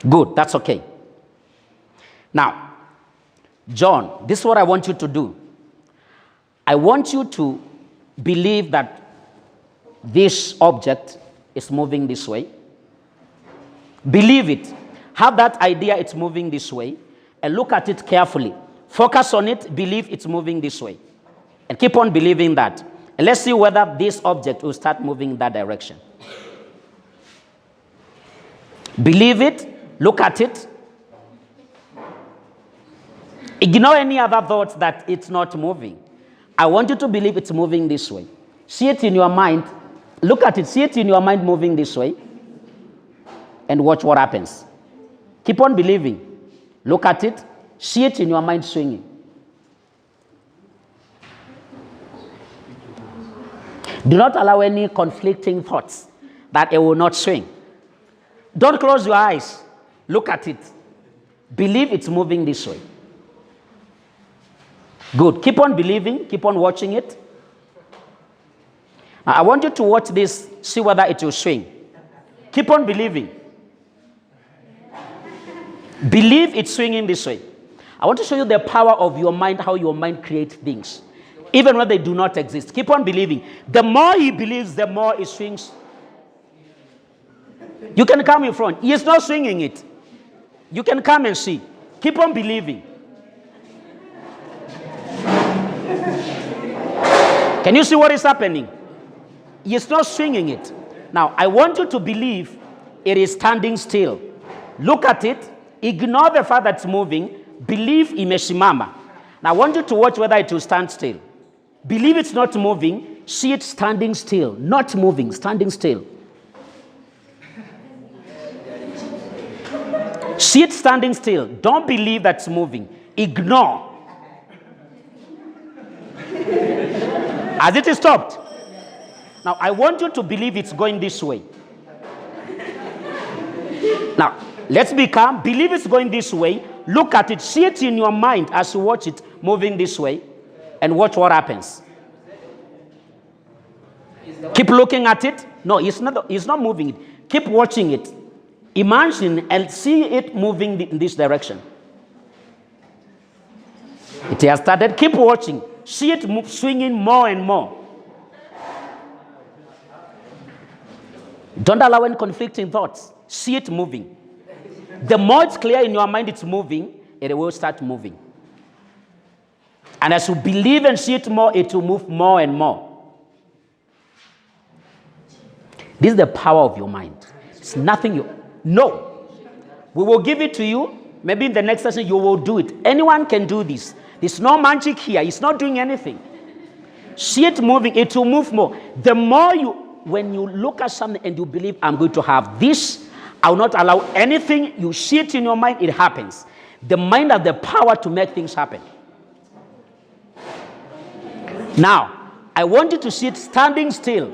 Good. That's okay. Now, John, this is what I want you to do. I want you to believe that this object is moving this way. Believe it. Have that idea it's moving this way and look at it carefully. Focus on it, believe it's moving this way. And keep on believing that. And let's see whether this object will start moving in that direction. Believe it, look at it. Ignore any other thoughts that it's not moving. I want you to believe it's moving this way. See it in your mind. Look at it. See it in your mind moving this way. And watch what happens. Keep on believing. Look at it. See it in your mind swinging. Do not allow any conflicting thoughts that it will not swing. Don't close your eyes. Look at it. Believe it's moving this way. Good. Keep on believing. Keep on watching it. Now, I want you to watch this, see whether it will swing. Keep on believing. Believe it's swinging this way. I want to show you the power of your mind, how your mind creates things, even when they do not exist. Keep on believing. The more he believes, the more it swings. You can come in front. He is not swinging it. You can come and see. Keep on believing. Can you see what is happening? He is not swinging it. Now, I want you to believe it is standing still. Look at it. Ignore the fact that it's moving. Believe imesimama. Now, I want you to watch whether it will stand still. Believe it's not moving. See it standing still. Not moving, standing still. See it standing still. Don't believe that's moving. Ignore. Has it stopped? Now, I want you to believe it's going this way. Now, let's be calm. Believe it's going this way. Look at it. See it in your mind as you watch it moving this way. And watch what happens. Keep looking at it. No, it's not moving it. Keep watching it. Imagine and see it moving in this direction. It has started. Keep watching. See it swinging more and more. Don't allow any conflicting thoughts. See it moving. The more it's clear in your mind it's moving, it will start moving. And as you believe and see it more, it will move more and more. This is the power of your mind. It's nothing you... No. We will give it to you. Maybe in the next session you will do it. Anyone can do this. There's no magic here. It's not doing anything. See it moving. It will move more. The more you... When you look at something and you believe, I'm going to have this, I will not allow anything. You see it in your mind, it happens. The mind has the power to make things happen. Now, I want you to see it standing still.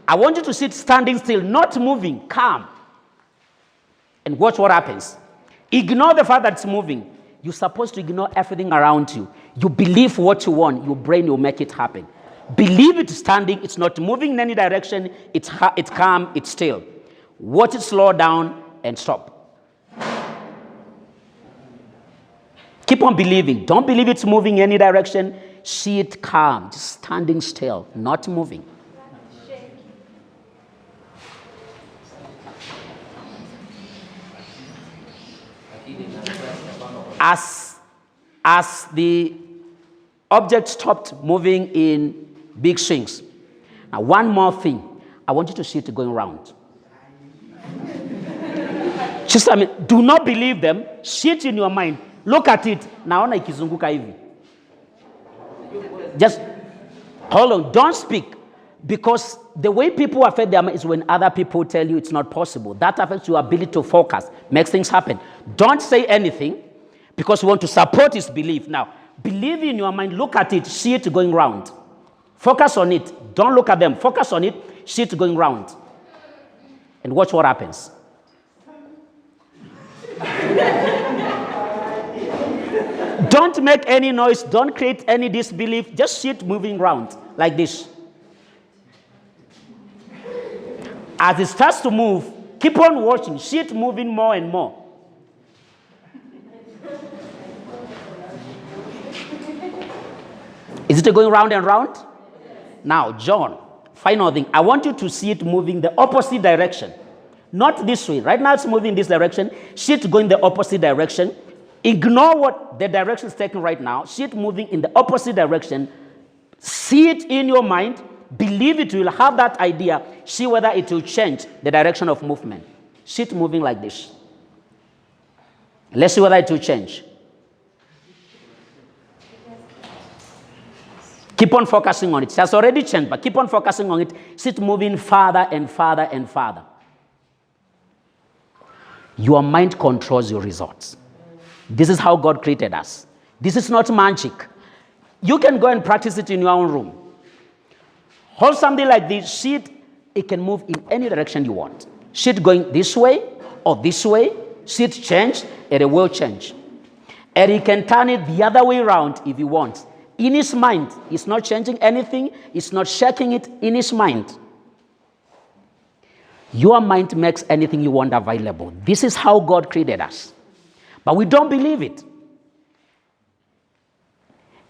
I want you to see it standing still, not moving, calm. And watch what happens. Ignore the fact that it's moving. You're supposed to ignore everything around you. You believe what you want, your brain will make it happen. Believe it's standing, it's not moving in any direction, it's calm, it's still. Watch it slow down and stop. Keep on believing. Don't believe it's moving any direction. See it calm, just standing still, not moving. As the object stopped moving in big swings. Now, one more thing. I want you to see it going round. Just, do not believe them. See it in your mind. Look at it. Naona ikizunguka hivi. Just hold on. Don't speak. Because the way people affect their mind is when other people tell you it's not possible. That affects your ability to focus, makes things happen. Don't say anything because you want to support his belief. Now, believe in your mind. Look at it. See it going round. Focus on it. Don't look at them. Focus on it. See it going round. And watch what happens. Don't make any noise. Don't create any disbelief. Just see it moving round like this. As it starts to move, keep on watching. See it moving more and more. Is it going round and round? Now, John, final thing. I want you to see it moving the opposite direction. Not this way. Right now it's moving this direction. See it going the opposite direction. Ignore what the direction is taking right now. See it moving in the opposite direction. See it in your mind. Believe it. You will have that idea. See whether it will change the direction of movement. See it moving like this. Let's see whether it will change. Keep on focusing on it. It has already changed, but keep on focusing on it. See it moving farther and farther and farther. Your mind controls your results. This is how God created us. This is not magic. You can go and practice it in your own room. Hold something like this, see it, it can move in any direction you want. See it going this way or this way, see it change, and it will change. And he can turn it the other way around if he wants. In his mind, he's not changing anything, he's not shaking it in his mind. Your mind makes anything you want available. This is how God created us. But we don't believe it.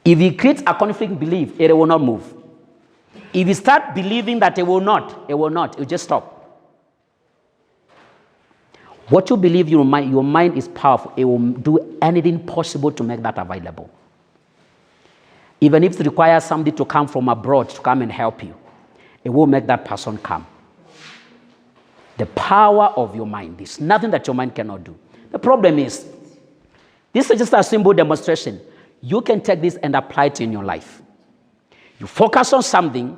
If he creates a conflict belief, it will not move. If you start believing that it will not, it will just stop. What you believe your mind is powerful. It will do anything possible to make that available. Even if it requires somebody to come from abroad to come and help you, it will make that person come. The power of your mind. There's nothing that your mind cannot do. The problem is, this is just a simple demonstration. You can take this and apply it in your life. You focus on something,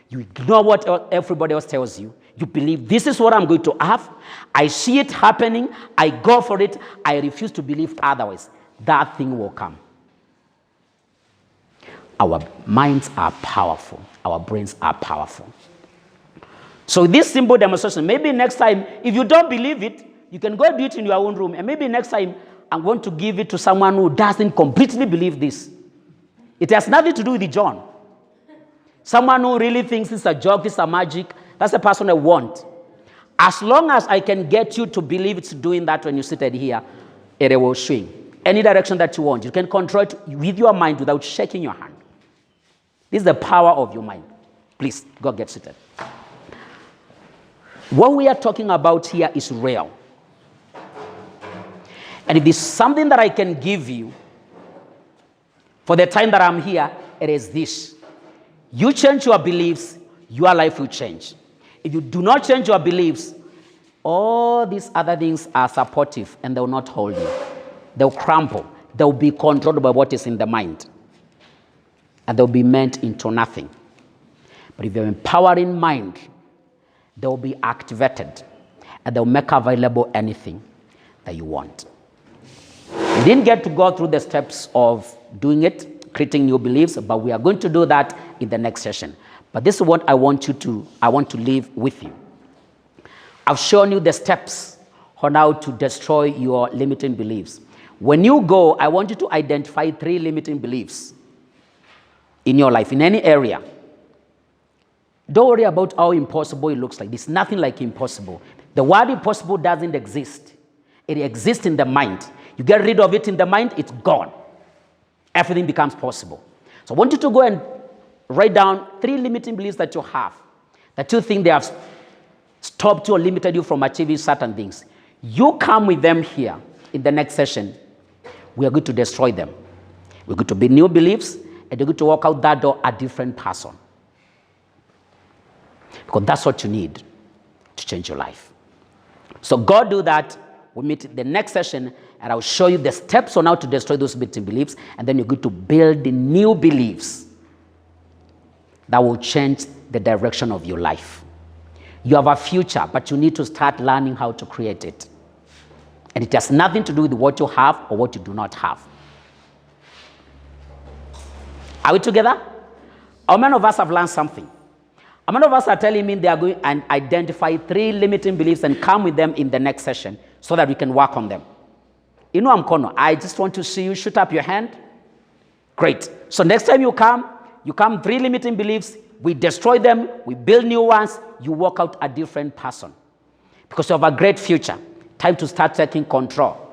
you ignore what everybody else tells you. You believe this is what I'm going to have. I see it happening. I go for it. I refuse to believe otherwise. That thing will come. Our minds are powerful. Our brains are powerful. So this simple demonstration, maybe next time, if you don't believe it, you can go do it in your own room. And maybe next time, I'm going to give it to someone who doesn't completely believe this. It has nothing to do with John. Someone who really thinks it's a joke, it's a magic, that's the person I want. As long as I can get you to believe it's doing that when you seated here, it will swing. Any direction that you want. You can control it with your mind without shaking your hand. This is the power of your mind. Please, go get seated. What we are talking about here is real. And if there's something that I can give you for the time that I'm here, it is this. You change your beliefs, your life will change. If you do not change your beliefs, all these other things are supportive and they will not hold you. They'll crumble. They'll be controlled by what is in the mind. And they'll be meant into nothing. But if you have an empowering mind, they will be activated and they'll make available anything that you want. We didn't get to go through the steps of doing it, creating new beliefs, but we are going to do that in the next session. But this is what I want to leave with you. I've shown you the steps on how to destroy your limiting beliefs. When you go, I want you to identify 3 limiting beliefs in your life, in any area. Don't worry about how impossible it looks like. There's nothing like impossible. The word impossible doesn't exist. It exists in the mind. You get rid of it in the mind, it's gone. Everything becomes possible. So I want you to go and write down 3 limiting beliefs that you have, that you think they have stopped you or limited you from achieving certain things. You come with them here in the next session. We are going to destroy them. We're going to build new beliefs, and you're going to walk out that door a different person. Because that's what you need to change your life. So go do that. We'll meet in the next session, and I'll show you the steps on how to destroy those limiting beliefs, and then you're going to build the new beliefs that will change the direction of your life. You have a future, but you need to start learning how to create it. And it has nothing to do with what you have or what you do not have. Are we together? How many of us have learned something? How many of us are telling me they are going and identify 3 limiting beliefs and come with them in the next session so that we can work on them? You know, I just want to see you shoot up your hand. Great. So next time you come 3 limiting beliefs, we destroy them, we build new ones, you walk out a different person. Because you have a great future. Time to start taking control.